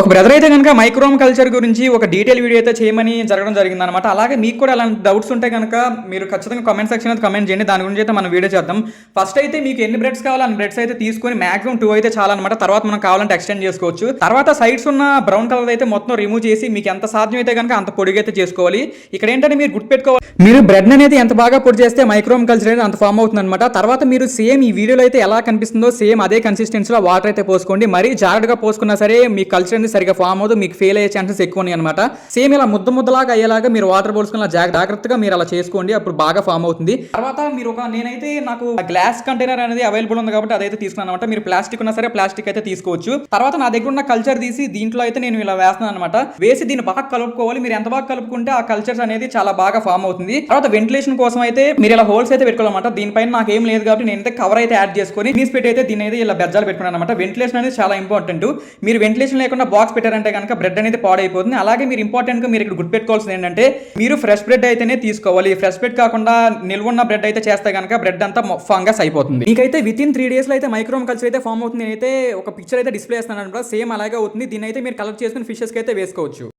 ఒక బ్రదర్ అయితే గనుక మైక్రోమ్ కల్చర్ గురించి ఒక డీటెయిల్ వీడియో అయితే చేయమని జరగడం జరిగిందనమాట. అలాగే మీకు కూడా అలాంటి డౌట్స్ ఉంటే గనుక మీరు ఖచ్చితంగా కామెంట్ సెక్షన్‌లో కామెంట్ చేయండి. దాని గురించి అయితే మనం వీడియో చేద్దాం. ఫస్ట్ అయితే మీకు ఎన్ని బ్రెడ్స్ కావాలో అన్ని బ్రెడ్స్ అయితే తీసుకొని మాక్సిమం 2 అయితే చాలన్నమాట. తర్వాత మనం కావాలంటే ఎక్స్టెండ్ చేసుకోవచ్చు. తర్వాత సైడ్స్ ఉన్న బ్రౌన్ కలర్ అయితే మొత్తం రిమూవ్ చేసి మీకు ఎంత సాధ్యమైతే గనుక అంత పొడిగా అయితే చేసుకోవాలి. ఇక్కడ ఏంటంటే మీరు గుర్తుపెట్టుకోవాలి, మీరు బ్రెడ్ అనేది ఎంత బాగా పొడి చేస్తే మైక్రోమ్ కల్చర్ అనేది అంత ఫామ్ అవుతుందన్నమాట. తర్వాత మీరు సేమ్ ఈ వీడియోలో అయితే ఎలా కనిపిస్తుందో సేమ్ అదే కన్సిస్టెన్సీలో వాటర్ అయితే పోసుకోండి. మరీ జాగ్రత్తగా పోసుకున్నా సరే మీ కల్చర్ అనేది సరిగా ఫామ్ అవుతుంది, మీకు ఫెయిల్ అయ్యే ఛాన్సెస్ ఎక్కువ ఉన్నాయి అనమాట. సేమ్ ఇలా ముద్దలాగా అయ్యేలాగా మీరు వాటర్ పోసుకున్న జాగ్రత్తగా మీరు అలా చేసుకోండి, అప్పుడు బాగా ఫామ్ అవుతుంది. తర్వాత మీరు నేనైతే నాకు గ్లాస్ కంటైనర్ అనేది అవైలబుల్ ఉంది కాబట్టి అదైతే తీసుకున్నాను అనమాట. మీరు ప్లాస్టిక్ ఉన్నా సరే ప్లాస్టిక్ అయితే తీసుకోవచ్చు. తర్వాత నా దగ్గర ఉన్న కల్చర్ తీసి దీంట్లో అయితే నేను ఇలా వేస్తున్నాను అనమాట. వేసి దీన్ని బాగా కలుపుకోవాలి. మీరు ఎంత బాగా కలుపుకుంటే ఆ కల్చర్స్ అనేది చాలా బాగా ఫామ్ అవుతుంది. తర్వాత వెంటిలేషన్ కోసం అయితే మీరు ఇలా హోల్స్ అయితే పెట్టుకోవాలన్నమాట. దీనిపైన నాకు ఏం లేదు కాబట్టి నేనైతే కవర్ అయితే యాడ్ చేసుకొని తీసి పెట్టి అయితే దీని అయితే ఇలా బెజ్జాలు పెట్టుకున్నాను అనమాట. వెంటిలేషన్ అనేది చాలా ఇంపార్టెంట్. మీరు వెంటిలేషన్ లేకుండా బాక్స్ పెట్టారంటే కనుక బ్రెడ్ అనేది పాడైపోతుంది. అలాగే మీరు ఇంపార్టెంట్ గా మీరు ఇక్కడ గుర్తుపెట్టుకోవాల్సింది ఏంటంటే మీరు ఫ్రెష్ బ్రెడ్ అయితేనే తీసుకోవాలి. ఫ్రెష్ బ్రెడ్ కాకుండా నిల్వ ఉన్న బ్రెడ్ అయితే చేస్తే కనుక బ్రెడ్ అంతా ఫంగస్ అయిపోతుంది. మీకైతే విత్ ఇన్ 3 days లో అయితే మైక్రోమ్ కల్చర్ అయితే ఫామ్ అవుతుంది. నేనైతే ఒక పిక్చర్ అయితే డిస్ప్లే చేస్తాను అనమాట. సేమ్ అలాగే అవుతుంది. దీని అయితే మీరు కలెక్ట్ చేసుకుని ఫిషెస్ కి అయితే వేసుకోవచ్చు.